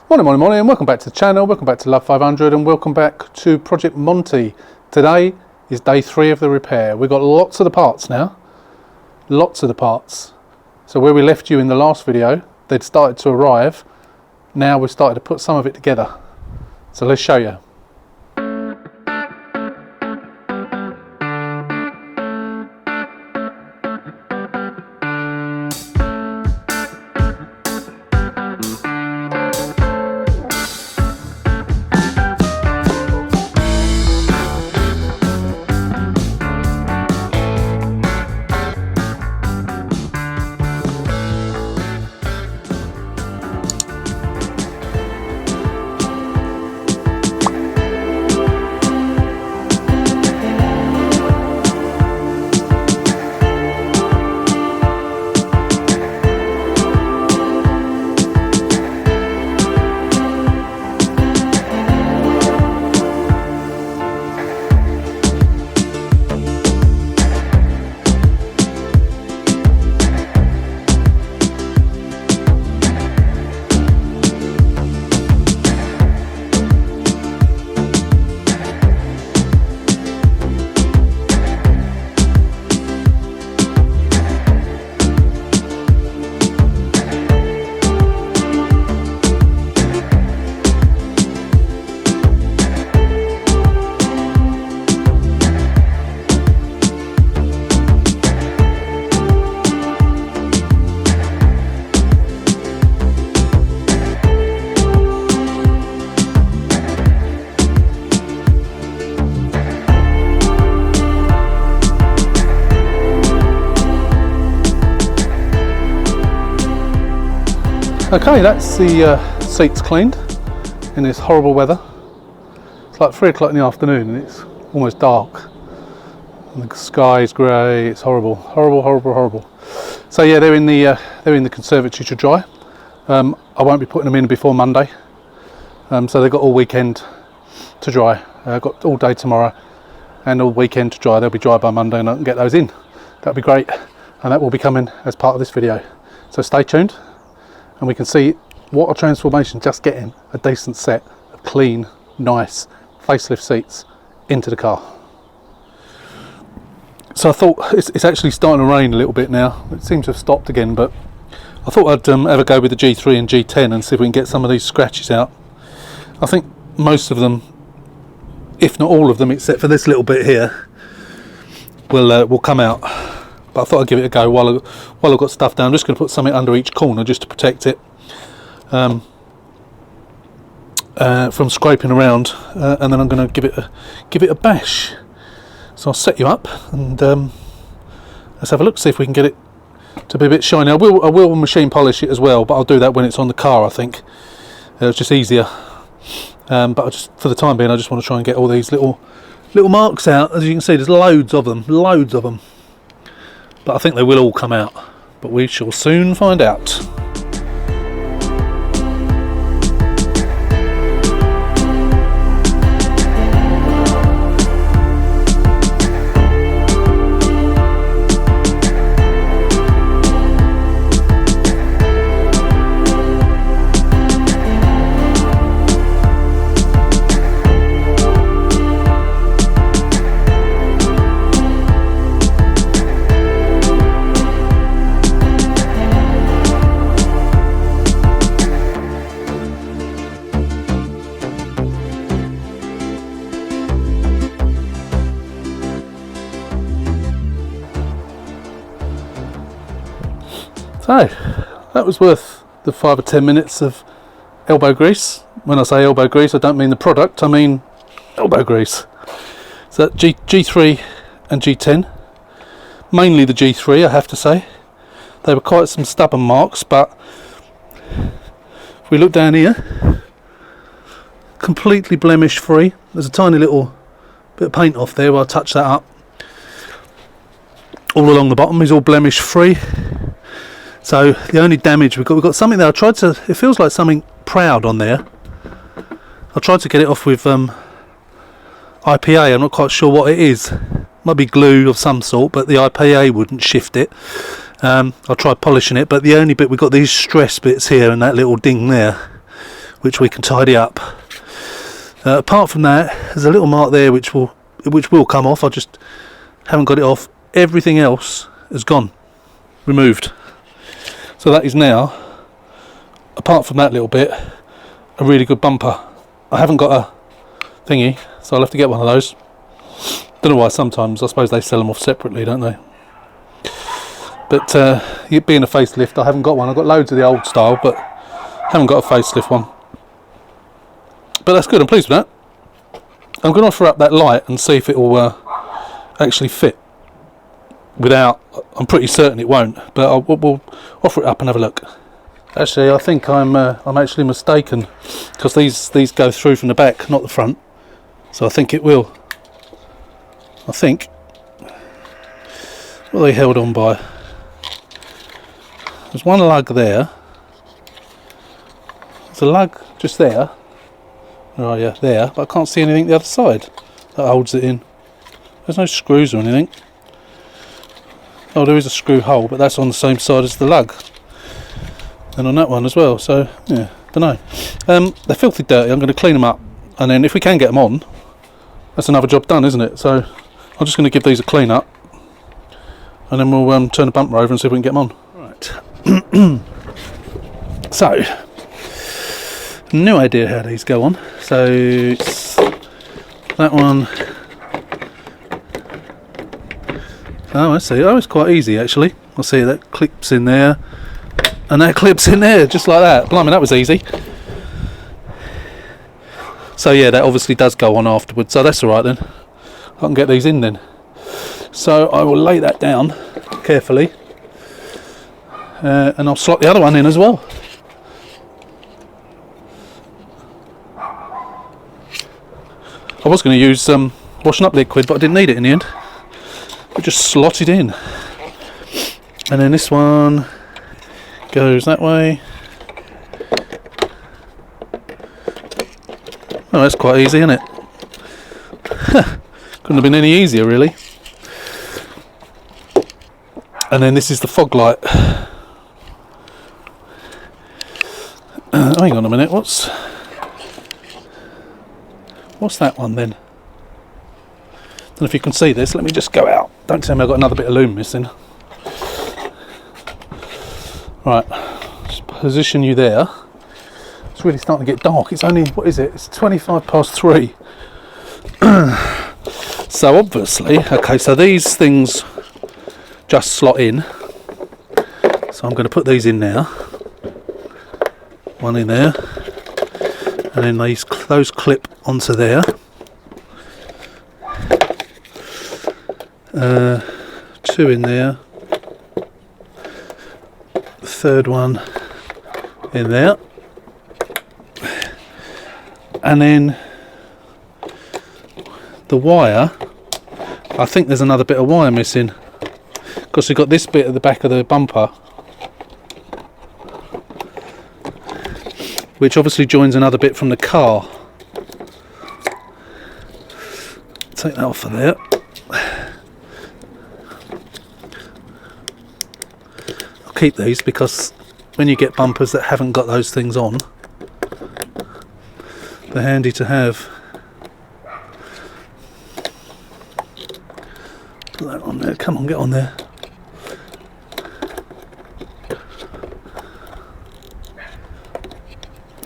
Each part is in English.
Morning, and welcome back to the channel, welcome back to Love 500, and welcome back to Project Monty. Today is day 3 of the repair. We've got lots of the parts now, lots of the parts. So where we left you in the last video, they'd started to arrive. Now we've started to put some of it together. So let's show you. Okay, that's the seats cleaned in this horrible weather. It's like 3 o'clock in the afternoon and it's almost dark. And the sky is grey. It's horrible. So yeah, they're in the conservatory to dry. I won't be putting them in before Monday. So they've got all weekend to dry. I've got all day tomorrow and all weekend to dry. They'll be dry by Monday and I can get those in. That'll be great. And that will be coming as part of this video. So stay tuned. And we can see what a transformation just getting a decent set of clean, nice facelift seats into the car. So I thought it's actually starting to rain a little bit now. It seems to have stopped again, but I thought I'd have a go with the G3 and G10 and see if we can get some of these scratches out. I think most of them, if not all of them, except for this little bit here, will come out. But I thought I'd give it a go while I've got stuff down. I'm just going to put something under each corner just to protect it from scraping around, and then I'm going to give it a bash. So I'll set you up and let's have a look, see if we can get it to be a bit shiny. I will machine polish it as well, but I'll do that when it's on the car. I think it's just easier. But for the time being, I just want to try and get all these little marks out. As you can see, there's loads of them. But I think they will all come out, but we shall soon find out. So, that was worth the 5 or 10 minutes of elbow grease. When I say elbow grease, I don't mean the product, I mean elbow grease. So that G3 and G10, mainly the G3 I have to say. They were quite some stubborn marks, but if we look down here, completely blemish free. There's a tiny little bit of paint off there where I touch that up. All along the bottom is all blemish free. So the only damage we've got something there. It feels like something proud on there. I tried to get it off with IPA. I'm not quite sure what it is. Might be glue of some sort, but the IPA wouldn't shift it. I tried polishing it, but the only bit, we've got these stress bits here and that little ding there, which we can tidy up. Apart from that, there's a little mark there which will come off. I just haven't got it off. Everything else has gone, removed. So that is now, apart from that little bit, a really good bumper. I haven't got a thingy, so I'll have to get one of those. Don't know why. Sometimes I suppose they sell them off separately, don't they? But it being a facelift, I haven't got one. I've got loads of the old style, but haven't got a facelift one. But that's good, I'm pleased with that. I'm going to offer up that light and see if it will actually fit. Without, I'm pretty certain it won't, but we'll offer it up and have a look. Actually, I think I'm actually mistaken, because these go through from the back, not the front. So I think it will. I think. What are they held on by? There's one lug there. There's a lug just there. Oh yeah, there, but I can't see anything the other side that holds it in. There's no screws or anything. Oh, there is a screw hole, but that's on the same side as the lug. And on that one as well, so yeah, don't know. They're filthy dirty. I'm going to clean them up, and then if we can get them on, that's another job done, isn't it? So I'm just going to give these a clean up, and then we'll turn the bumper over and see if we can get them on. Right. So, no idea how these go on. So it's that one. Oh, I see. Oh, it's quite easy actually. I see that clips in there, and that clips in there, just like that. Blimey, that was easy. So yeah, that obviously does go on afterwards. So that's all right then. I can get these in then. So I will lay that down carefully, and I'll slot the other one in as well. I was going to use washing up liquid, but I didn't need it in the end. I just slot it in, and then this one goes that way. Oh, that's quite easy, isn't it? Couldn't have been any easier, really. And then this is the fog light. Hang on a minute. What's that one then? Don't know if you can see this. Let me just go out. Don't tell me I've got another bit of loom missing. Right, just position you there. It's really starting to get dark. It's only, what is it? It's 3:25. So obviously, okay, so these things just slot in. So I'm going to put these in now. One in there. And then those clip onto there. Two in there. The third one in there. And then the wire, I think there's another bit of wire missing, because we've got this bit at the back of the bumper, which obviously joins another bit from the car. Take that off of there. I'll keep these because when you get bumpers that haven't got those things on, they're handy to have. Put that on there. Come on, get on there.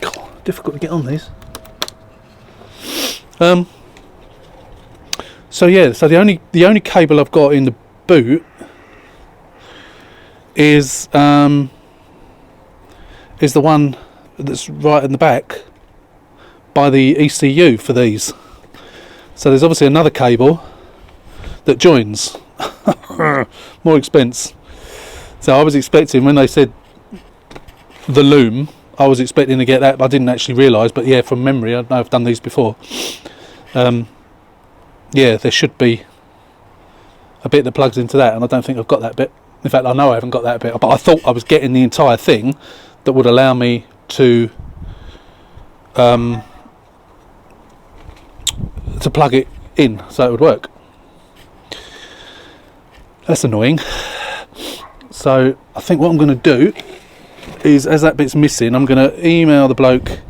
God, difficult to get on these. So yeah, so the only cable I've got in the boot is the one that's right in the back by the ECU for these. So there's obviously another cable that joins. More expense. So I was expecting, when they said the loom, I was expecting to get that, but I didn't actually realise. But yeah, from memory, I know I've done these before. Yeah, there should be a bit that plugs into that, and I don't think I've got that bit. In fact, I know I haven't got that bit, but I thought I was getting the entire thing that would allow me to plug it in so it would work. That's annoying. So I think what I'm going to do is, as that bit's missing, I'm going to email the bloke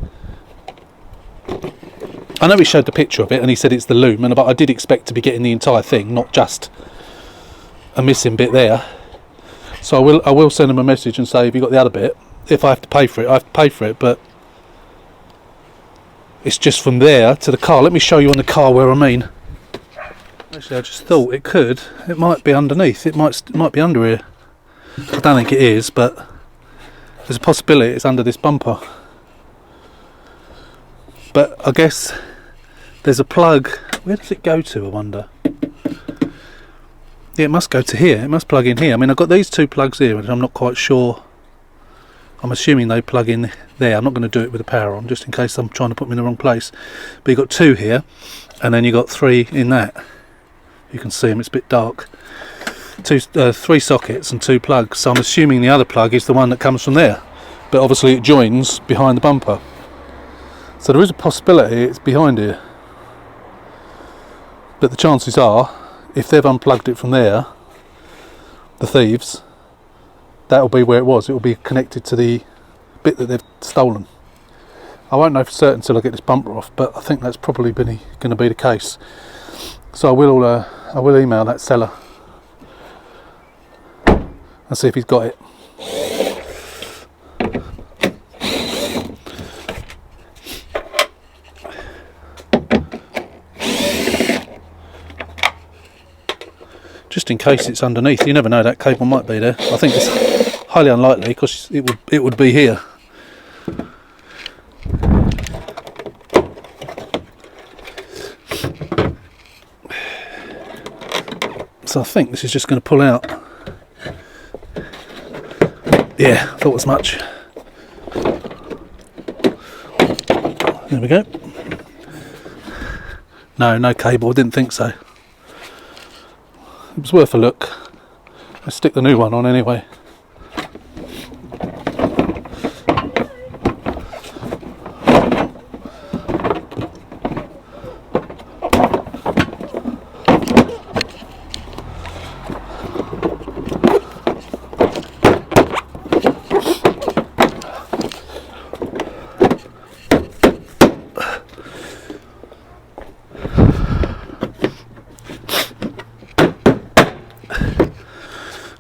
I know he showed the picture of it and he said it's the loom, but I did expect to be getting the entire thing, not just a missing bit there. So I will send him a message and say, have you got the other bit? If I have to pay for it, I have to pay for it, but it's just from there to the car. Let me show you on the car where I mean. Actually, I just thought it might be underneath, it might be under here. I don't think it is, but there's a possibility it's under this bumper. But I guess there's a plug. Where does it go to, I wonder? Yeah, it must go to here. It must plug in here. I mean, I've got these two plugs here, and I'm not quite sure. I'm assuming they plug in there. I'm not going to do it with the power on, just in case I'm trying to put them in the wrong place. But you've got two here, and then you've got three in that. You can see them, it's a bit dark. Three sockets and two plugs. So I'm assuming the other plug is the one that comes from there. But obviously it joins behind the bumper. So there is a possibility it's behind here. But the chances are, if they've unplugged it from there, the thieves, that'll be where it was. It will be connected to the bit that they've stolen. I won't know for certain until I get this bumper off, but I think that's probably going to be the case. So I will email that seller and see if he's got it. Just in case it's underneath, you never know, that cable might be there. I think it's highly unlikely because it would be here. So I think this is just going to pull out. Yeah, thought as much. There we go. No cable, I didn't think so. It was worth a look. Let's stick the new one on anyway.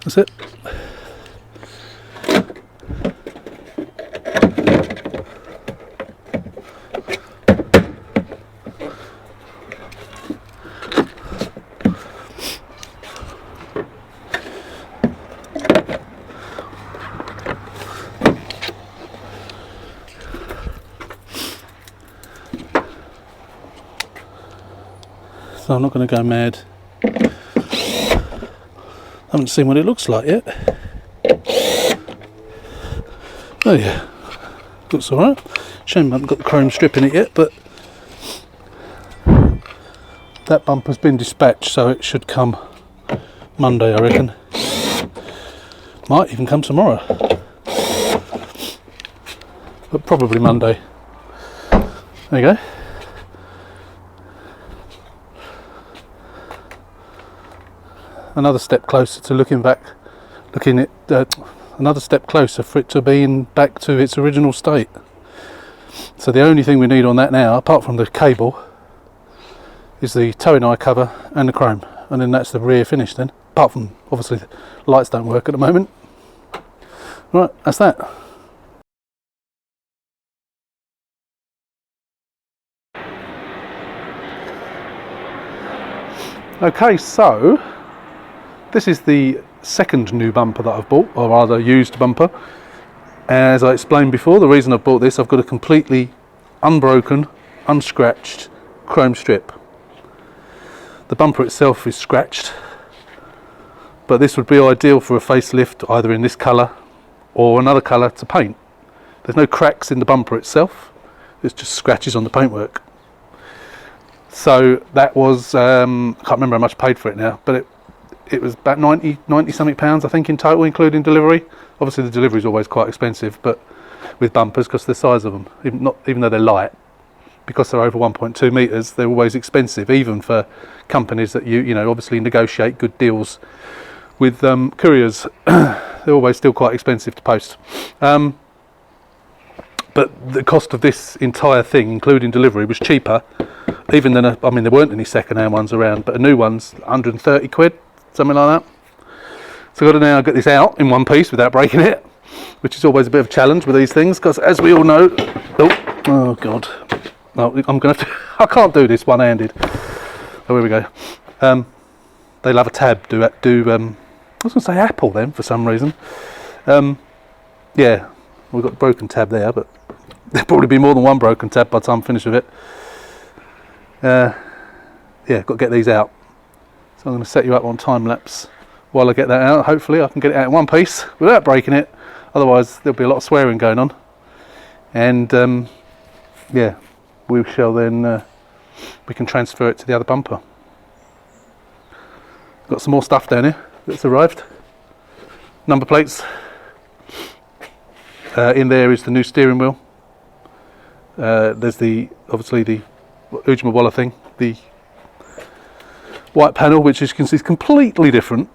That's it. So I'm not going to go mad. I haven't seen what it looks like yet. Oh yeah, looks alright. Shame I haven't got the chrome strip in it yet, but that bumper's been dispatched, so it should come Monday, I reckon. Might even come tomorrow, but probably Monday. There you go. Another step closer to another step closer for it to being back to its original state. So the only thing we need on that now, apart from the cable, is the towing eye cover and the chrome, and then that's the rear finish then. Apart from, obviously, the lights don't work at the moment. Right, that's that. Okay, so this is the second new bumper that I've bought, or rather used bumper. As I explained before, the reason I've bought this, I've got a completely unbroken, unscratched chrome strip. The bumper itself is scratched, but this would be ideal for a facelift, either in this colour or another colour to paint. There's no cracks in the bumper itself, it's just scratches on the paintwork. So that was, I can't remember how much I paid for it now, but it was about 90 something pounds I think in total, including delivery. Obviously the delivery is always quite expensive, but with bumpers, because of the size of them, even though they're light, because they're over 1.2 metres, they're always expensive, even for companies that you know obviously negotiate good deals with couriers. They're always still quite expensive to post. But the cost of this entire thing, including delivery, was cheaper even then, I mean, there weren't any second-hand ones around, but a new one's 130 quid, something like that. So I've got to now get this out in one piece without breaking it, which is always a bit of a challenge with these things, because as we all know, oh god, no, I'm going to, I can't do this one-handed. Oh, here we go. They'll have a tab. I was going to say Apple then for some reason. Yeah, we've got a broken tab there, but there'll probably be more than one broken tab by the time I'm finished with it. Yeah, got to get these out. So I'm going to set you up on time lapse while I get that out. Hopefully I can get it out in one piece without breaking it. Otherwise there'll be a lot of swearing going on. And yeah, we shall then we can transfer it to the other bumper. Got some more stuff down here that's arrived. Number plates. In there is the new steering wheel. There's obviously the Ujimawala thing, the white panel, which as you can see is completely different.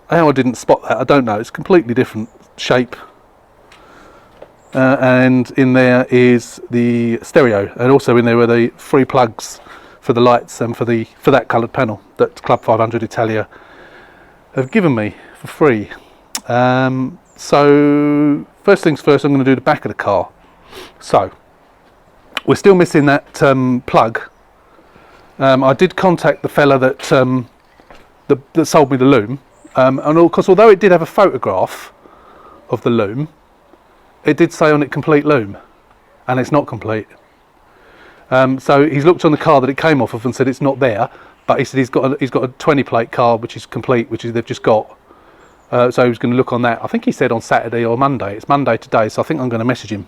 How I didn't spot that, I don't know. It's completely different shape. And in there is the stereo, and also in there were the free plugs for the lights and for that coloured panel that Club 500 Italia have given me for free. So first things first, I'm going to do the back of the car. So we're still missing that plug. I did contact the fella that sold me the loom, and of course, although it did have a photograph of the loom, it did say on it complete loom, and it's not complete. So he's looked on the car that it came off of and said it's not there, but he said he's got a 20 plate car which is complete, they've just got. So he was going to look on that. I think he said on Saturday or Monday. It's Monday today, so I think I'm going to message him.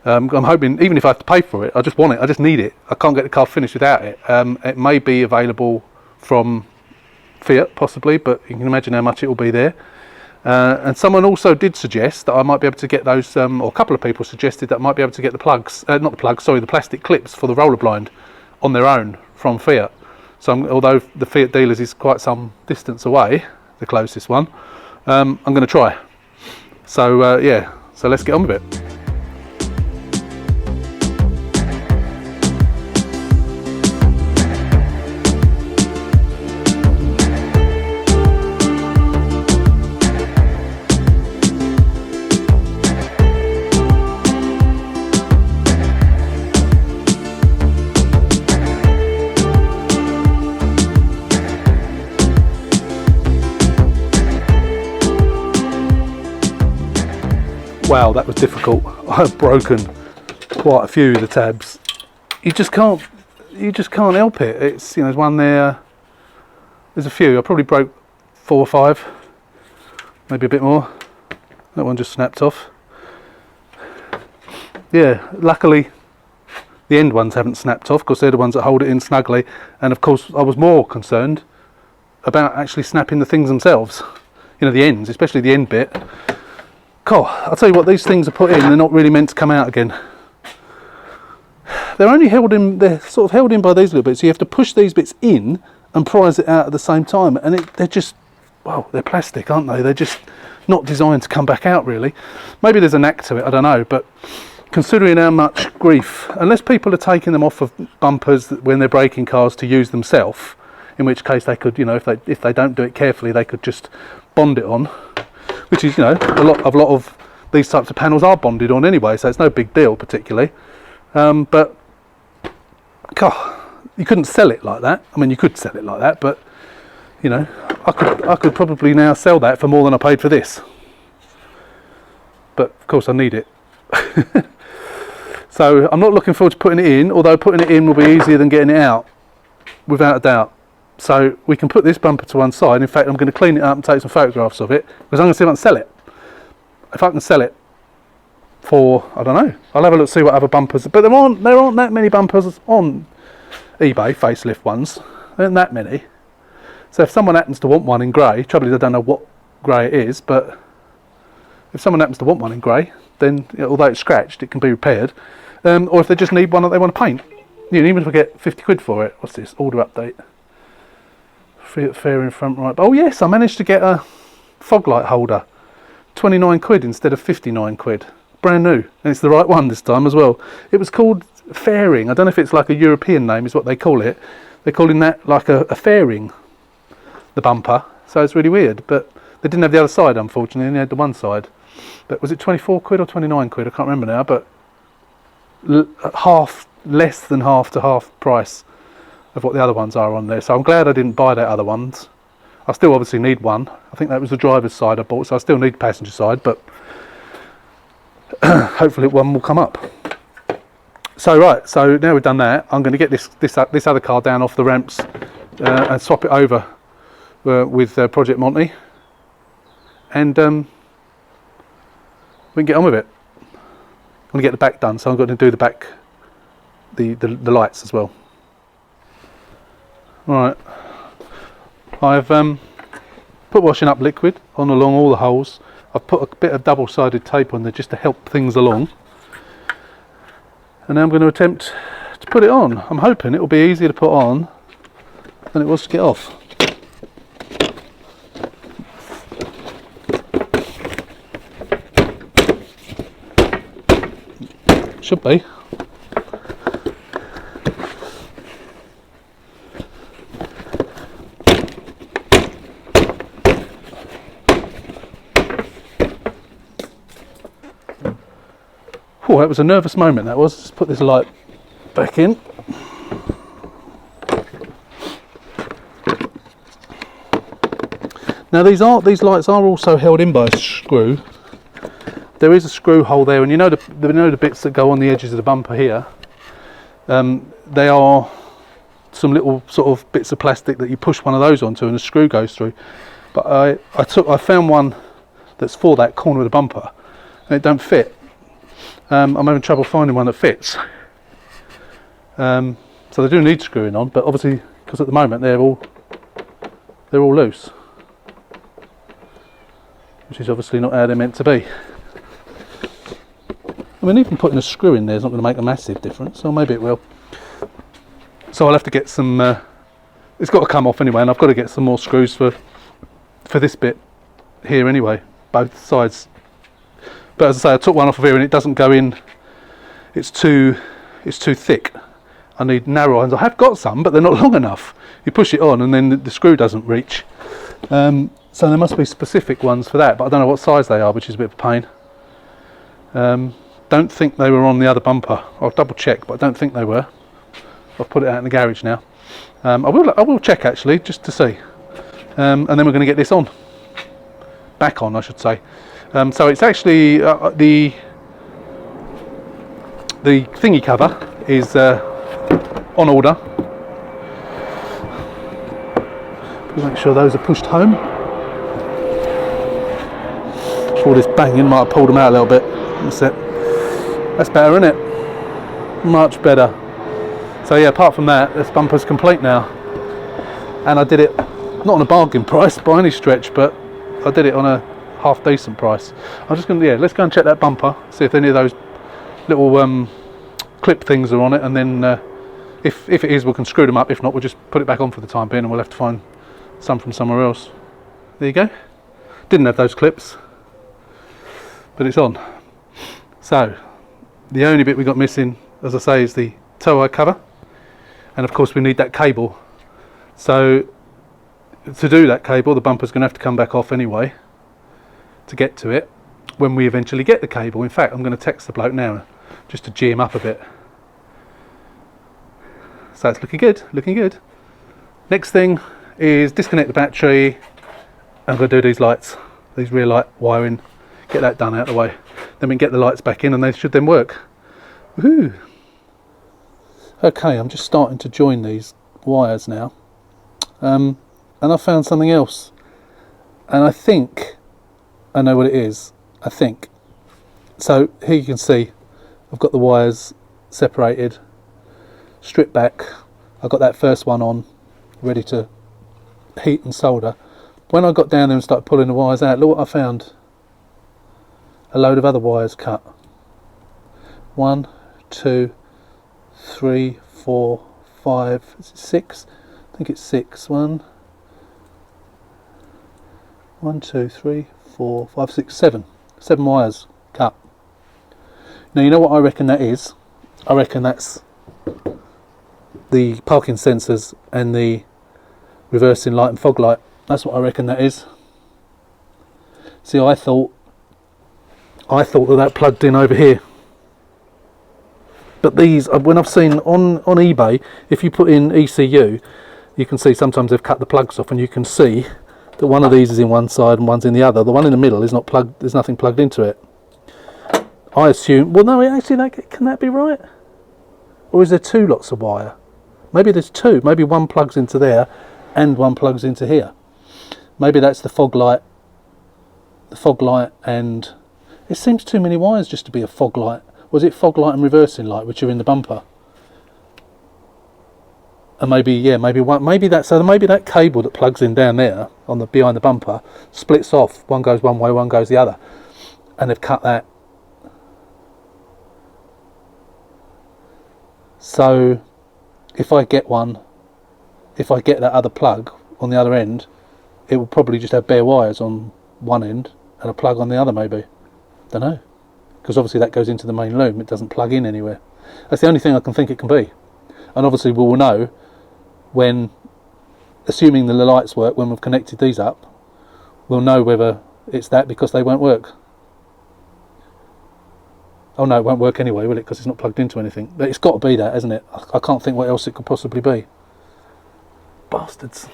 I'm hoping, even if I have to pay for it, I just want it. I just need it. I can't get the car finished without it. It may be available from Fiat, possibly, but you can imagine how much it will be there. And someone also did suggest that I might be able to get those, or a couple of people suggested that I might be able to get the plugs, not the plugs, sorry, the plastic clips for the roller blind on their own from Fiat. So although the Fiat dealers is quite some distance away, the closest one, I'm going to try. So yeah, so let's get on with it. Wow, that was difficult. I've broken quite a few of the tabs. You just can't help it. It's, you know, there's one there. There's a few. I probably broke 4 or 5, maybe a bit more. That one just snapped off. Yeah, luckily the end ones haven't snapped off, because they're the ones that hold it in snugly. And of course, I was more concerned about actually snapping the things themselves. You know, the ends, especially the end bit. God, I'll tell you what, these things are put in, they're not really meant to come out again. They're only held in, they're sort of held in by these little bits, so you have to push these bits in and prise it out at the same time, and they're just, well, they're plastic, aren't they? They're just not designed to come back out, really. Maybe there's a knack to it, I don't know, but considering how much grief, unless people are taking them off of bumpers when they're breaking cars to use themselves, in which case they could, you know, if they don't do it carefully, they could just bond it on. Which is, you know, a lot of these types of panels are bonded on anyway, so it's no big deal particularly. But God, you couldn't sell it like that. I mean, you could sell it like that, but you know, I could probably now sell that for more than I paid for this. But of course, I need it. So I'm not looking forward to putting it in. Although putting it in will be easier than getting it out, without a doubt. So we can put this bumper to one side. In fact, I'm going to clean it up and take some photographs of it, because I'm going to see if I can sell it. If I can sell it for, I don't know, I'll have a look, see what other bumpers, but there aren't that many bumpers on eBay, facelift ones. There aren't that many. So if someone happens to want one in grey, trouble is I don't know what grey it is, but if someone happens to want one in grey, then, you know, although it's scratched, it can be repaired. Or if they just need one that they want to paint, you know, even if I get 50 quid for it. What's this? Order update. Fairing front right. Oh yes, I managed to get a fog light holder. 29 quid instead of 59 quid. Brand new. And it's the right one this time as well. It was called fairing. I don't know if it's like a European name is what they call it. They're calling that like a fairing, the bumper. So it's really weird, but they didn't have the other side, unfortunately, they had the one side. But was it 24 quid or 29 quid? I can't remember now, but less than half to half price of what the other ones are on there. So I'm glad I didn't buy that other ones. I still obviously need one. I think that was the driver's side I bought, so I still need passenger side, but hopefully one will come up. So right, so now we've done that, I'm going to get this other car down off the ramps and swap it over with Project Monty, and we can get on with it. I'm going to get the back done, so I'm going to do the back, the lights as well. Right, I've put washing up liquid on along all the holes. I've put a bit of double-sided tape on there just to help things along. And now I'm going to attempt to put it on. I'm hoping it will be easier to put on than it was to get off. Should be. Oh, that was a nervous moment, that was. Just put this light back in. Now these lights are also held in by a screw. There is a screw hole there, and you know the bits that go on the edges of the bumper here. They are some little sort of bits of plastic that you push one of those onto, and the screw goes through. But I found one that's for that corner of the bumper, and it don't fit. I'm having trouble finding one that fits. So they do need screwing on, but obviously because at the moment they're all loose, which is obviously not how they're meant to be. I mean, even putting a screw in there is not going to make a massive difference, or maybe it will. So I'll have to get some. It's got to come off anyway, and I've got to get some more screws for this bit here anyway, both sides. But as I say, I took one off of here and it doesn't go in. It's too thick. I need narrow ones. I have got some, but they're not long enough. You push it on and then the screw doesn't reach. So there must be specific ones for that, but I don't know what size they are, which is a bit of a pain. Don't think they were on the other bumper. I'll double check, but I don't think they were. I've put it out in the garage now. I will check actually, just to see. And then we're going to get this on. Back on, I should say. So it's actually the thingy cover is on order. Make sure those are pushed home. All this banging might have pulled them out a little bit. That's it. That's better, isn't it? Much better. So yeah, apart from that, this bumper's complete now. And I did it not on a bargain price by any stretch, but I did it on a half decent price. I'm just going to, let's go and check that bumper, see if any of those little clip things are on it, and then if it is, we can screw them up. If not, we'll just put it back on for the time being, and we'll have to find some from somewhere else. There you go. Didn't have those clips, but it's on. So the only bit we got missing, as I say, is the tow eye cover, and of course we need that cable. So to do that cable, the bumper's going to have to come back off anyway to get to it when we eventually get the cable. In fact, I'm going to text the bloke now just to gee him up a bit. So it's looking good, looking good. Next thing is disconnect the battery. I'm going to do these lights, these rear light wiring, get that done out of the way. Then we can get the lights back in and they should then work. Woohoo! Okay, I'm just starting to join these wires now. And I found something else. And I think I know what it is, I think. So here you can see I've got the wires separated, stripped back. I've got that first one on, ready to heat and solder. When I got down there and started pulling the wires out, look what I found. A load of other wires cut. 1, 2, 3, 4, 5, 6. I think it's 6. 1, 2, 3, 4, 5, 6, 7. 7 wires cut. Now you know what I reckon that is? I reckon that's the parking sensors and the reversing light and fog light. That's what I reckon that is. See, I thought that plugged in over here. But these, when I've seen on eBay, if you put in ECU, you can see sometimes they've cut the plugs off, and you can see that one of these is in one side and one's in the other. The one in the middle is not plugged. There's nothing plugged into it. I assume. Well, no, actually, can that be right? Or is there two lots of wire? Maybe there's two. Maybe one plugs into there, and one plugs into here. Maybe that's the fog light. The fog light, and it seems too many wires just to be a fog light. Was it fog light and reversing light, which are in the bumper? And maybe, yeah, maybe that cable that plugs in down there on the behind the bumper splits off. One goes one way, one goes the other, and they've cut that. So, if I get that other plug on the other end, it will probably just have bare wires on one end and a plug on the other, maybe. Don't know, because obviously that goes into the main loom. It doesn't plug in anywhere. That's the only thing I can think it can be. And obviously we will know when, assuming the lights work, when we've connected these up, we'll know whether it's that, because they won't work. Oh no, it won't work anyway, will it? Because it's not plugged into anything. But it's got to be that, hasn't it? I can't think what else it could possibly be. Bastards.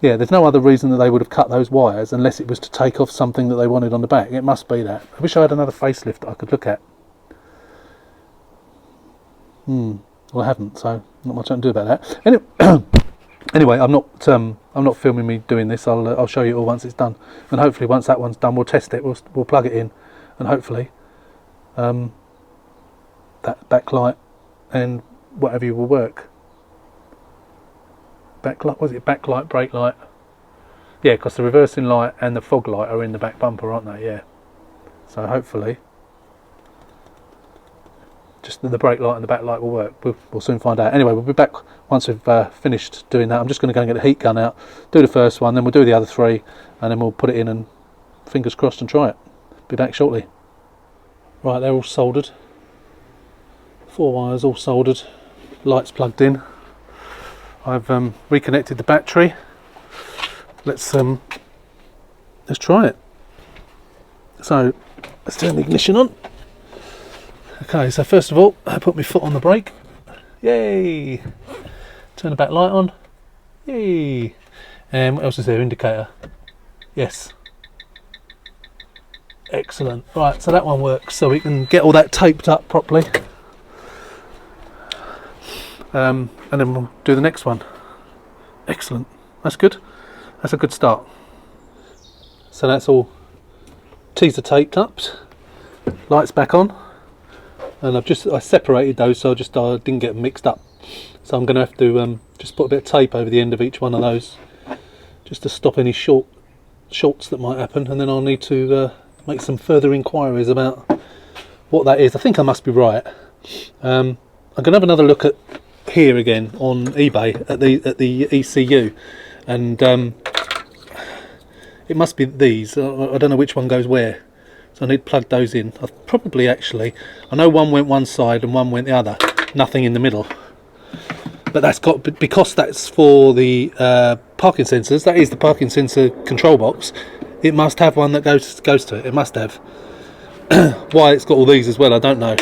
Yeah, there's no other reason that they would have cut those wires unless it was to take off something that they wanted on the back. It must be that. I wish I had another facelift that I could look at. Well, I haven't, so not much I can do about that. Anyway, I'm not filming me doing this. I'll show you it all once it's done, and hopefully once that one's done, we'll test it. We'll plug it in, and hopefully that backlight and whatever you will work. Backlight, was it backlight, brake light? Yeah, because the reversing light and the fog light are in the back bumper, aren't they? Yeah. So hopefully, just the brake light and the back light will work. We'll soon find out. Anyway, we'll be back once we've finished doing that. I'm just going to go and get the heat gun out, do the first one, then we'll do the other three, and then we'll put it in and fingers crossed and try it. Be back shortly. Right, they're all soldered. 4 wires all soldered. Lights plugged in. I've reconnected the battery. Let's try it. So let's turn the ignition on. Okay, so first of all, I put my foot on the brake. Yay! Turn the back light on. Yay! And what else is there? Indicator. Yes. Excellent. Right, so that one works. So we can get all that taped up properly. And then we'll do the next one. Excellent. That's good. That's a good start. So that's all teaser taped up. Lights back on. And I separated those, so I didn't get them mixed up. So I'm going to have to just put a bit of tape over the end of each one of those, just to stop any shorts that might happen. And then I'll need to make some further inquiries about what that is. I think I must be right. I'm going to have another look at here again on eBay at the ECU, and it must be these. I don't know which one goes where, so I need to plug those in. I've probably actually, I know one went one side and one went the other, nothing in the middle, but that's got, because that's for the parking sensors, that is the parking sensor control box, it must have one that goes to it. It must have. Why it's got all these as well, I don't know.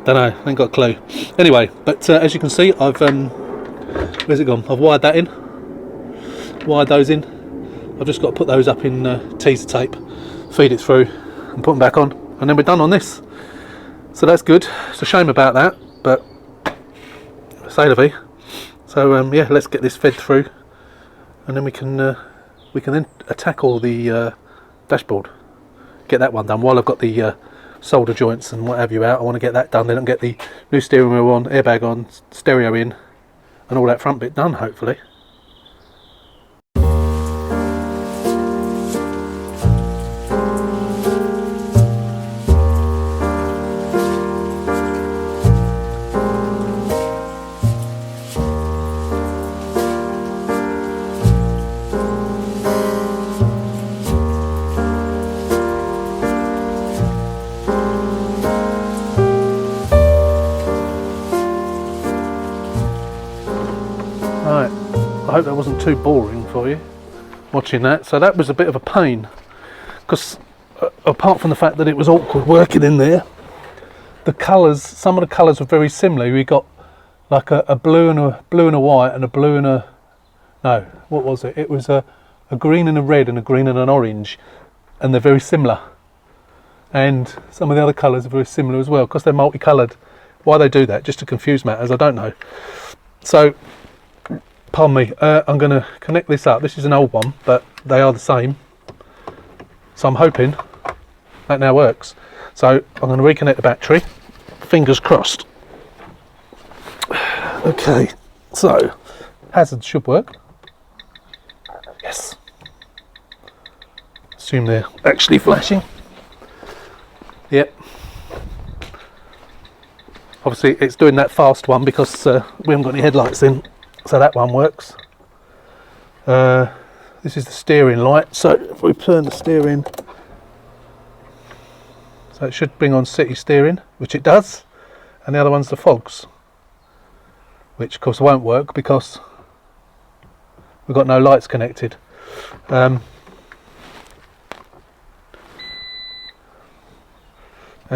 Don't know, ain't got a clue. Anyway, but as you can see, I've where's it gone? I've wired that in, wired those in. I've just got to put those up in teaser tape, feed it through, and put them back on, and then we're done on this. So that's good. It's a shame about that, but c'est la vie. So yeah, let's get this fed through, and then we can then tackle the dashboard. Get that one done while I've got the solder joints and what have you out. I want to get that done, then I can get the new steering wheel on, airbag on, stereo in, and all that front bit done, hopefully. hope that wasn't too boring for you watching that. So that was a bit of a pain, because apart from the fact that it was awkward working in there, the colours, some of the colours were very similar. We got like a blue and a white and a blue and a, no, what was it? It was a green and a red and a green and an orange, and they're very similar. And some of the other colours are very similar as well, because they're multicoloured. Why they do that, just to confuse matters, I don't know. So, pardon me, I'm going to connect this up. This is an old one, but they are the same. So I'm hoping that now works. So I'm going to reconnect the battery. Fingers crossed. Okay, so hazards should work. Yes. Assume they're actually flashing. Yep. Obviously it's doing that fast one because we haven't got any headlights in, so that one works. This is the steering light, so if we turn the steering, so it should bring on city steering, which it does, and the other one's the fogs, which of course won't work because we've got no lights connected. And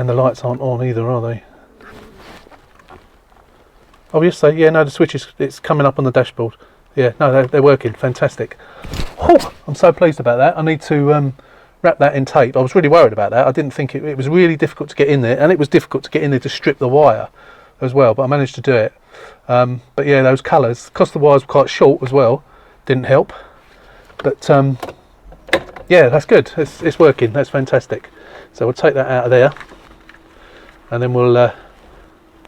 the lights aren't on either, are they? Oh yes, so yeah, no, the switch is, it's coming up on the dashboard. Yeah, no, they're working, fantastic. Oh, I'm so pleased about that. I need to wrap that in tape. I was really worried about that. I didn't think it was really difficult to get in there, and it was difficult to get in there to strip the wire as well, but I managed to do it. But yeah, those colours, because the wires were quite short as well, didn't help. But yeah, that's good. It's working. That's fantastic. So we'll take that out of there, and then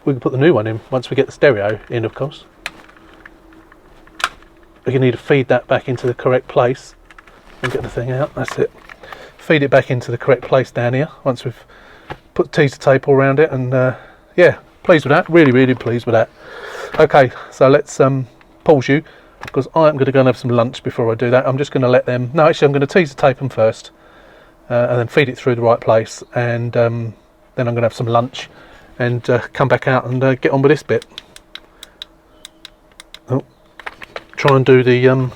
we can put the new one in once we get the stereo in, of course. We need to feed that back into the correct place and get the thing out. That's it. Feed it back into the correct place down here once we've put teaser tape all around it, and yeah, pleased with that. Really pleased with that. Okay, so let's pause you, because I'm going to go and have some lunch before I do that. I'm just going to let them, no, actually I'm going to teaser tape them first, and then feed it through the right place, and then I'm going to have some lunch and come back out and get on with this bit. Oh, try and do the I'm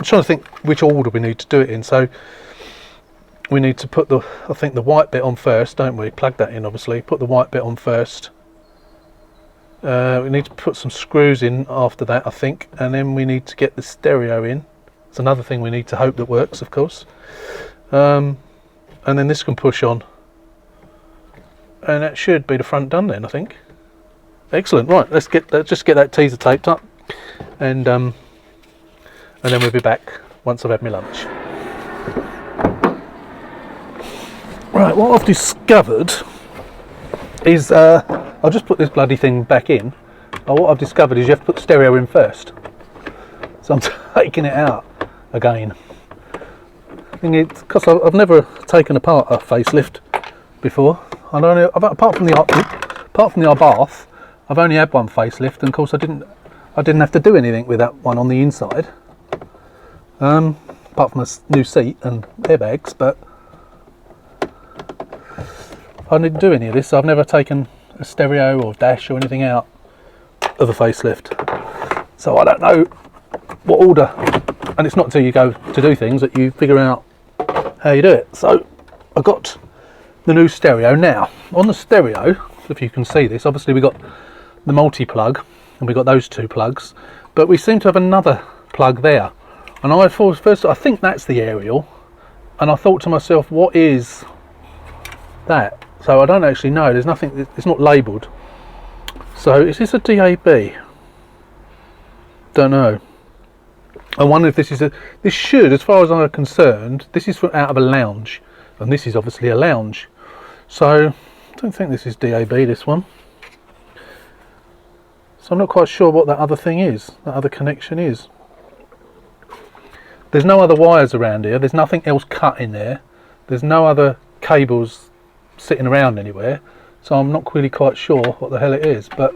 trying to think which order we need to do it in. So we need to put I think the white bit on first, don't we? Plug that in, obviously. Put the white bit on first. We need to put some screws in after that, I think, and then we need to get the stereo in. It's another thing we need to hope that works, of course. And then this can push on, and that should be the front done then, I think. Excellent. Right, let's just get that teaser taped up, and then we'll be back once I've had my lunch. Right, what I've discovered is I'll just put this bloody thing back in. What I've discovered is you have to put the stereo in first, so I'm taking it out again. Because I've never taken apart a facelift before. Apart from the Abarth, I've only had one facelift, and of course I didn't have to do anything with that one on the inside, apart from a new seat and airbags. But I didn't do any of this, so I've never taken a stereo or dash or anything out of a facelift. So I don't know what order, and it's not until you go to do things that you figure out how you do it. So I've got the new stereo now. On the stereo, if you can see this, obviously we got the multi plug, and we got those two plugs, but we seem to have another plug there. And I thought first, I think that's the aerial, and I thought to myself, what is that? So I don't actually know. There's nothing. It's not labelled. So is this a DAB? Don't know. I wonder if this is this should, as far as I'm concerned, this is out of a lounge, and this is obviously a lounge. So I don't think this is DAB, this one. So I'm not quite sure what that other thing is, that other connection is. There's no other wires around here. There's nothing else cut in there. There's no other cables sitting around anywhere. So I'm not really quite sure what the hell it is, but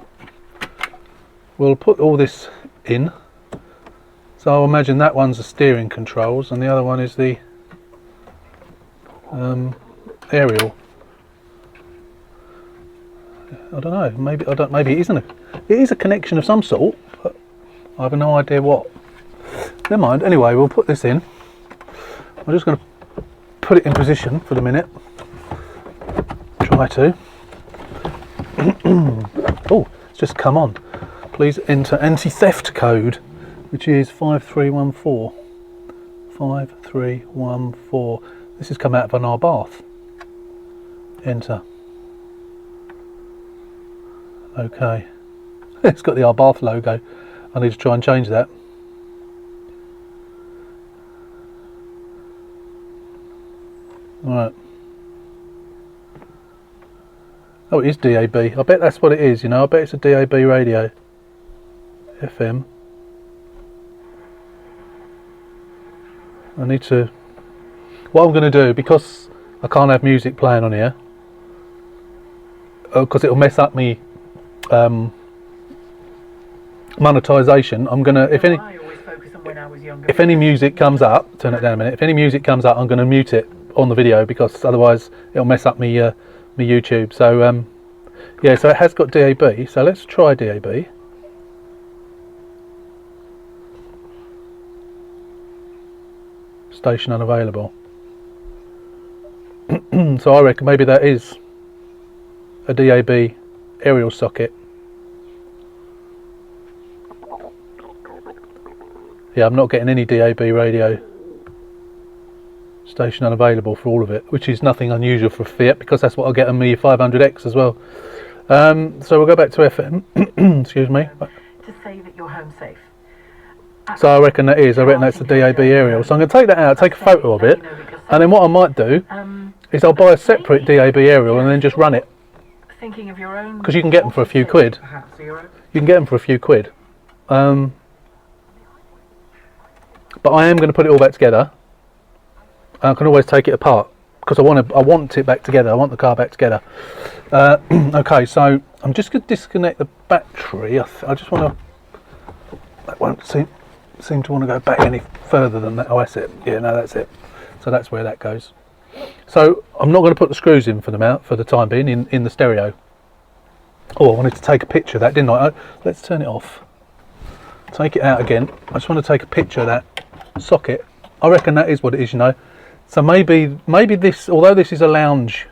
we'll put all this in. So I'll imagine that one's the steering controls, and the other one is the aerial. I don't know. Maybe it isn't. It is a connection of some sort, but I have no idea what. Never mind. Anyway, we'll put this in. I'm just going to put it in position for the minute. Try to. Oh, it's just come on. Please enter anti-theft code, which is 5314. 5314. This has come out of an R bath. Enter. Okay. It's got the R bath logo. I need to try and change that. Right. Oh, it is DAB. I bet that's what it is, you know. I bet it's a DAB radio. FM. I need to... What I'm going to do, because I can't have music playing on here, because it'll mess up me monetization, I'm going to... If any music comes up, turn it down a minute, if any music comes up, I'm going to mute it on the video, because otherwise it'll mess up me my YouTube. So yeah, so it has got DAB, so let's try DAB. Station unavailable. So I reckon maybe that is a DAB aerial socket. Yeah, I'm not getting any DAB radio. Station unavailable for all of it, which is nothing unusual for a Fiat, because that's what I'll get on me 500X as well. So we'll go back to FM. Excuse me. To say that you're home safe. So I reckon that is. I reckon that's the DAB aerial. So I'm going to take that out, take a photo of it, and then what I might do is I'll buy a separate DAB aerial and then just run it. Thinking of your own. Because you can get them for a few quid. You can get them for a few quid. But I am going to put it all back together. I can always take it apart because I want it back together. I want the car back together. Okay, so I'm just going to disconnect the battery. I just want to. That won't seem to want to go back any further than that. Oh, that's it. Yeah, no, that's it. So that's where that goes. So I'm not going to put the screws in for the time being in the stereo. Oh, I wanted to take a picture of that, didn't I? Let's turn it off. Take it out again. I just want to take a picture of that socket. I reckon that is what it is, you know. So maybe this, although this is a lounge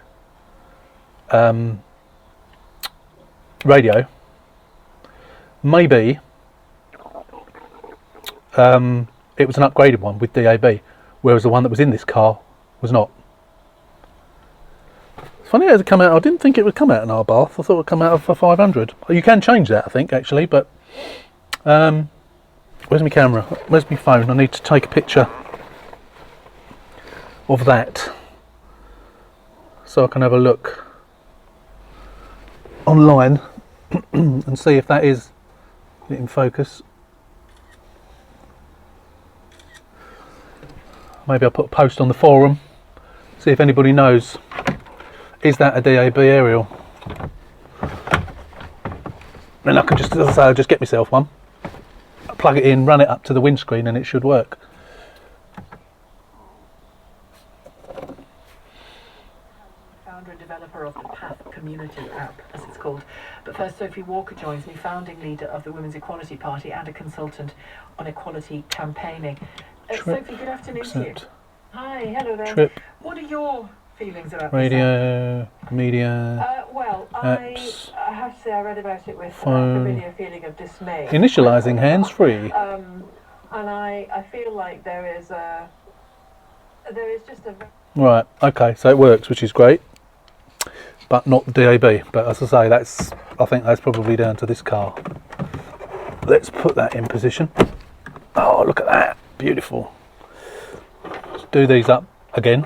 radio, maybe it was an upgraded one with DAB, whereas the one that was in this car was not. It's funny how it come out. I didn't think it would come out in our bath. I thought it would come out of a 500. You can change that, I think, actually, but where's my camera? Where's my phone? I need to take a picture of that so I can have a look online and see if that is in focus. Maybe I'll put a post on the forum, see if anybody knows, is that a DAB aerial? Then I can just, as I say, I'll just get myself one, plug it in, run it up to the windscreen, and it should work. Founder and developer of the Path Community app, as it's called. But first, Sophie Walker joins me, founding leader of the Women's Equality Party and a consultant on equality campaigning. Sophie, good afternoon to you. Hi, hello there. Trip. What are your feelings about radio, this? media, well, apps, I have to say I read about it with a phone, familiar feeling of dismay. initializing hands-free. And I feel like there is just a... Right, okay, so it works, which is great, but not DAB. But as I say, I think that's probably down to this car. Let's put that in position. Oh, look at that, beautiful. Let's do these up again.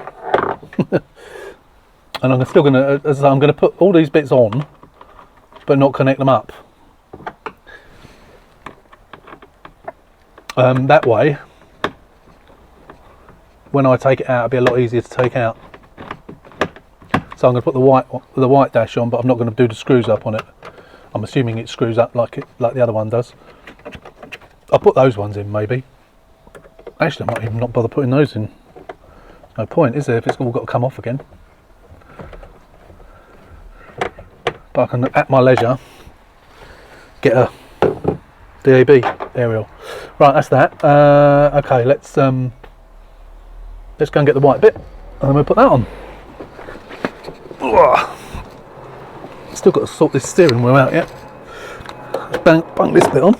And I'm still going to, as I say, I'm going to put all these bits on, but not connect them up. That way, when I take it out, it'll be a lot easier to take out. So I'm going to put the white dash on, but I'm not going to do the screws up on it. I'm assuming it screws up like the other one does. I'll put those ones in maybe. Actually, I might even not bother putting those in. No point, is there, if it's all got to come off again? But I can, at my leisure, get a DAB aerial. Right, that's that. Okay, let's go and get the white bit, and then we'll put that on. Ugh. Still got to sort this steering wheel out yet. Bunk this bit on.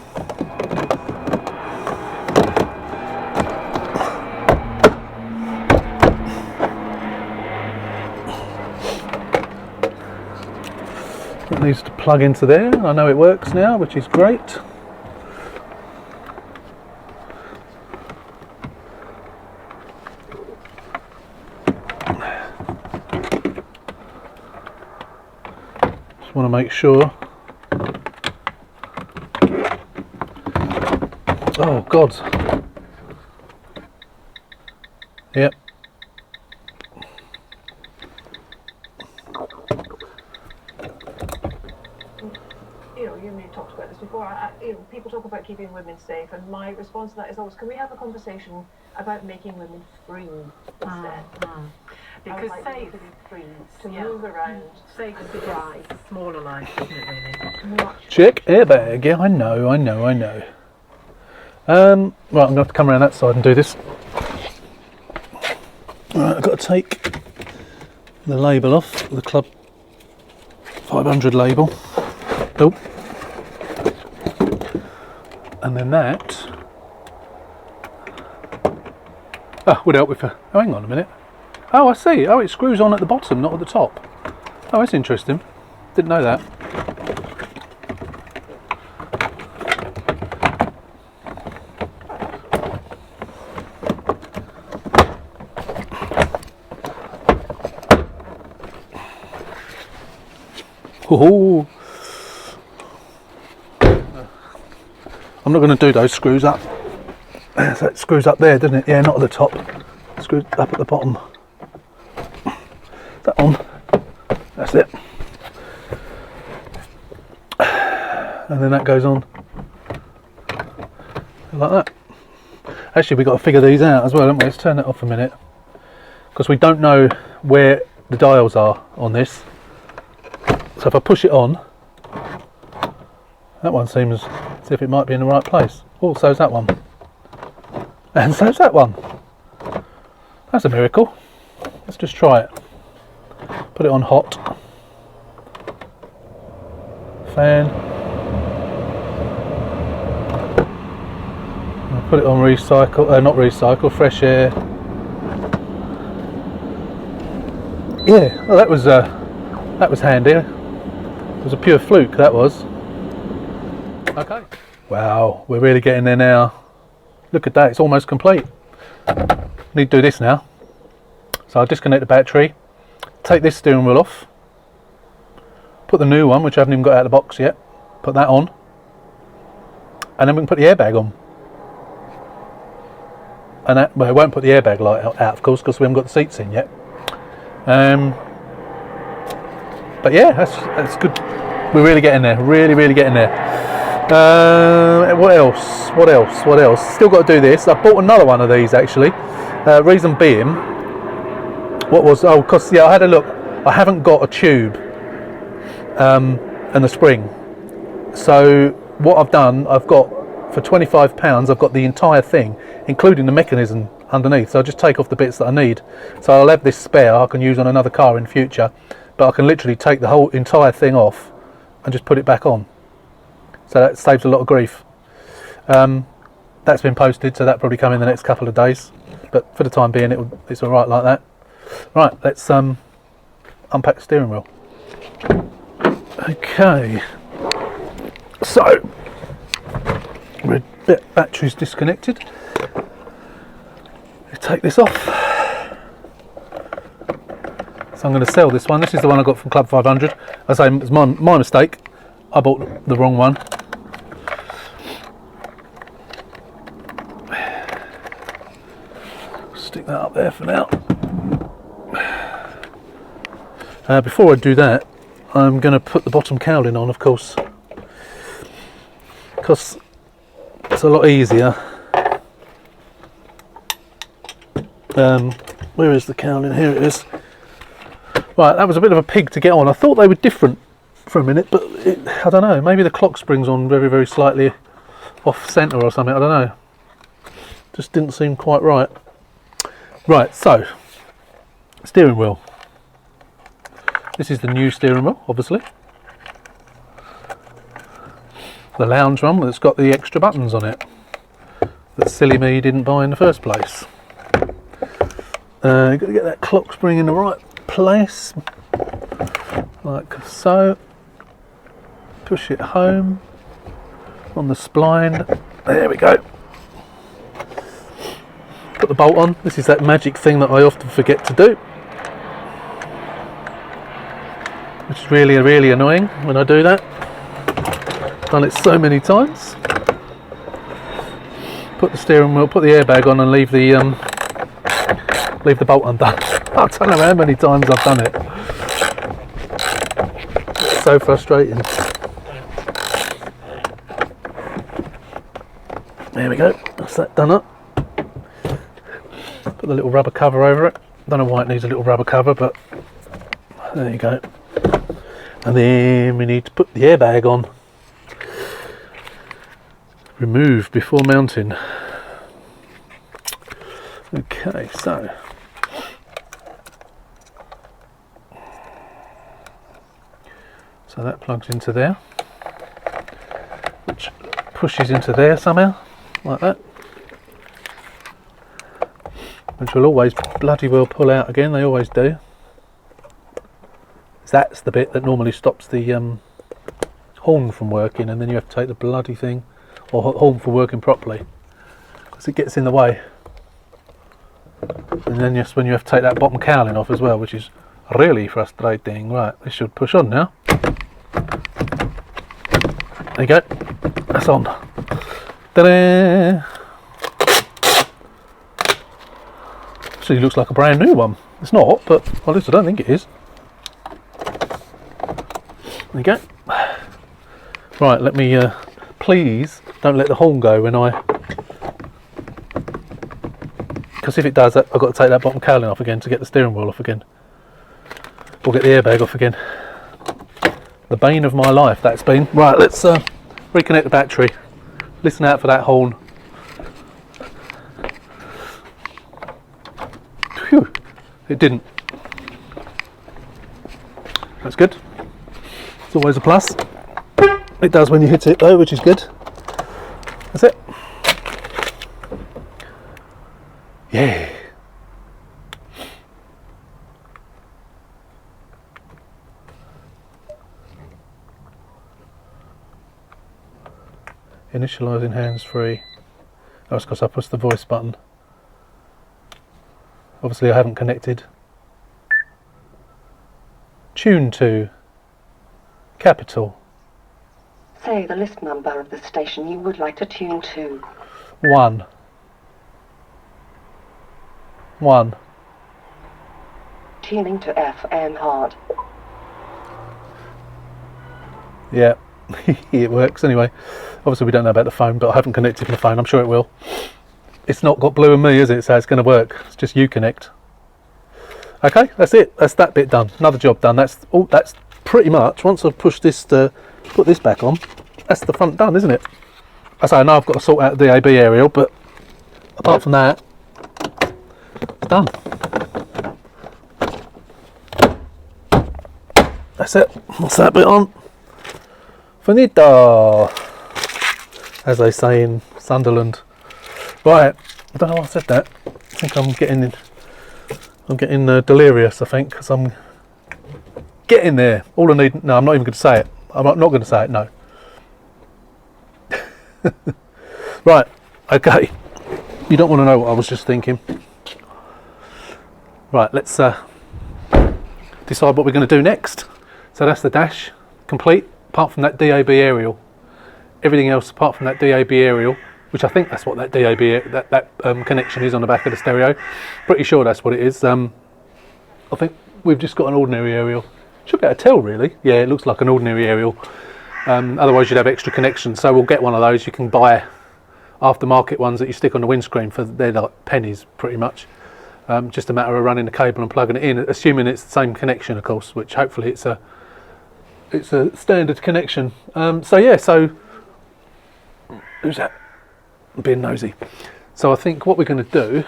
It needs to plug into there. I know it works now, which is great. Just want to make sure. Oh God. Yep. You and me talked about this before. People talk about keeping women safe, and my response to that is always, can we have a conversation about making women free instead? Because like safe to be free to move around. Safe is a smaller life, isn't it, really? Much. Check airbag. Yeah, I know. Right, I'm going to have to come around that side and do this. Right, I've got to take the label off, the Club 500 label. Oh. And then that would help with her. Oh, hang on a minute. Oh, I see. Oh, it screws on at the bottom, not at the top. Oh, that's interesting. Didn't know that. Oh. I'm not going to do those screws up. So it screws up there, doesn't it? Yeah, not at the top. Screws up at the bottom. That on. That's it. And then that goes on like that. Actually, we've got to figure these out as well, haven't we? Let's turn that off a minute, because we don't know where the dials are on this. So if I push it on, that one seems as if it might be in the right place. Oh, so's that one. And so's that one. That's a miracle. Let's just try it. Put it on hot. Fan. I'll put it on recycle, not recycle, fresh air. Yeah, well, that was handy. It was a pure fluke, that was. Okay. Wow, we're really getting there now. Look at that, it's almost complete. Need to do this now. So I'll disconnect the battery, take this steering wheel off, put the new one, which I haven't even got out of the box yet, put that on, and then we can put the airbag on. And that, well, it won't put the airbag light out of course, because we haven't got the seats in yet. But yeah, that's good. We're really getting there. Really getting there. What else? Still got to do this. I bought another one of these actually. Reason being, because I had a look. I haven't got a tube and the spring. So what I've done, I've got for £25. I've got the entire thing, including the mechanism underneath. So I'll just take off the bits that I need. So I'll have this spare I can use on another car in future. But I can literally take the whole entire thing off and just put it back on. So that saves a lot of grief. That's been posted, so that'll probably come in the next couple of days. But for the time being, it's all right like that. Right, let's unpack the steering wheel. Okay. So, battery's disconnected. Take this off. So I'm going to sell this one. This is the one I got from Club 500. I say it's my mistake. I bought the wrong one. Stick that up there for now. Before I do that, I'm going to put the bottom cowling on, of course, because it's a lot easier. Where is the cowling? Here it is. Right, that was a bit of a pig to get on. I thought they were different for a minute, but I don't know. Maybe the clock spring's on very slightly off centre or something. I don't know. Just didn't seem quite right. Right, so steering wheel. This is the new steering wheel, obviously. The lounge one that's got the extra buttons on it that silly me didn't buy in the first place. You've got to get that clock spring in the right place, like so. Push it home on the spline. There we go. Put the bolt on. This is that magic thing that I often forget to do, which is really, really annoying when I do that. Done it so many times. Put the steering wheel, put the airbag on, and leave the bolt undone. I don't know how many times I've done it. It's so frustrating. There we go. That's that done up. Put the little rubber cover over it. Don't know why it needs a little rubber cover, but there you go. And then we need to put the airbag on. Remove before mounting. Okay, so that plugs into there, which pushes into there somehow, like that, which will always bloody well pull out again. They always do. That's the bit that normally stops the horn from working, and then you have to take the bloody thing, or horn from working properly, because it gets in the way. And then just when you have to take that bottom cowling off as well, which is really frustrating. Right, this should push on now. There you go. That's on. Ta-da! Actually looks like a brand new one. It's not, but well, at least I don't think it is. There you go. Right, let me please don't let the horn go when I, because if it does, I've got to take that bottom cowling off again to get the steering wheel off again, or get the airbag off again. The bane of my life that's been. Right, let's reconnect the battery. Listen out for that horn. Phew, it didn't. That's good. It's always a plus. It does when you hit it though, which is good. That's it. Yeah. Initialising hands-free. Oh, it's because I pushed the voice button. Obviously I haven't connected. Tune to. Capital. Say the list number of the station you would like to tune to. 1. Tuning to FM hard. Yeah, it works anyway. Obviously we don't know about the phone, but I haven't connected my phone. I'm sure it will. It's not got Blue and me, is it? So it's going to work. It's just Uconnect. Okay, that's it. That's that bit done. Another job done. That's all. That's pretty much. Once I've pushed this to put this back on, that's the front done, isn't it? I say I know I've got to sort out the DAB aerial, but apart from that, it's done. That's it. What's that bit on? Finito, as they say in Sunderland. Right, I don't know why I said that. I think I'm getting delirious, I think, because I'm getting there. All I need, no, I'm not even going to say it. I'm not going to say it, no. Right, okay. You don't want to know what I was just thinking. Right, let's decide what we're going to do next. So that's the dash, complete, apart from that DAB aerial. Everything else apart from that DAB aerial, which I think that's what that DAB, that connection is on the back of the stereo. Pretty sure that's what it is. I think we've just got an ordinary aerial. Should be able to tell, really. Yeah, it looks like an ordinary aerial. Otherwise you'd have extra connections. So we'll get one of those. You can buy aftermarket ones that you stick on the windscreen for, they're like pennies pretty much. Just a matter of running the cable and plugging it in, assuming it's the same connection, of course, which hopefully it's a standard connection. So yeah, so who's that? I'm being nosy. So I think what we're going to do.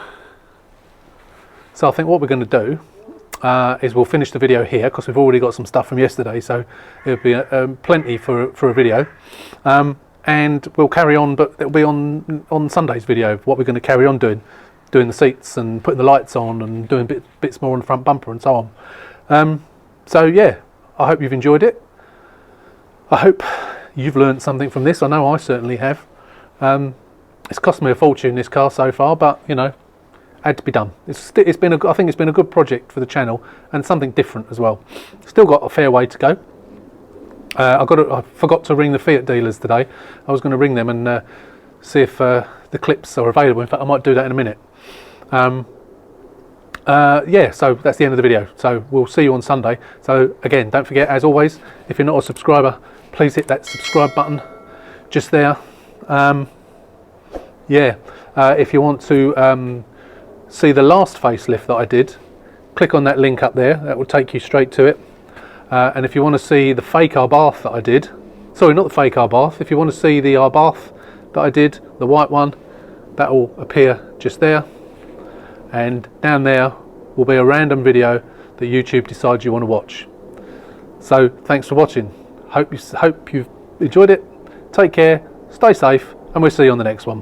Is we'll finish the video here because we've already got some stuff from yesterday, so it'll be plenty for a video. And we'll carry on, but it'll be on Sunday's video of what we're going to carry on doing the seats and putting the lights on and doing bits more on the front bumper and so on. So yeah, I hope you've enjoyed it. I hope you've learned something from this. I know I certainly have. It's cost me a fortune, this car, so far, but you know, had to be done. I think it's been a good project for the channel and something different as well. Still got a fair way to go. I forgot to ring the Fiat dealers today. I was going to ring them and see if the clips are available. In fact, I might do that in a minute. Yeah, so that's the end of the video. So we'll see you on Sunday. So again, don't forget, as always, if you're not a subscriber, please hit that subscribe button just there. If you want to see the last facelift that I did, click on that link up there. That will take you straight to it. And if you want to see the fake R-bath that I did, sorry, not the fake R-bath, if you want to see the R-bath that I did, the white one, that will appear just there. And down there will be a random video that YouTube decides you want to watch. So thanks for watching. Hope you've enjoyed it. Take care, stay safe, and we'll see you on the next one.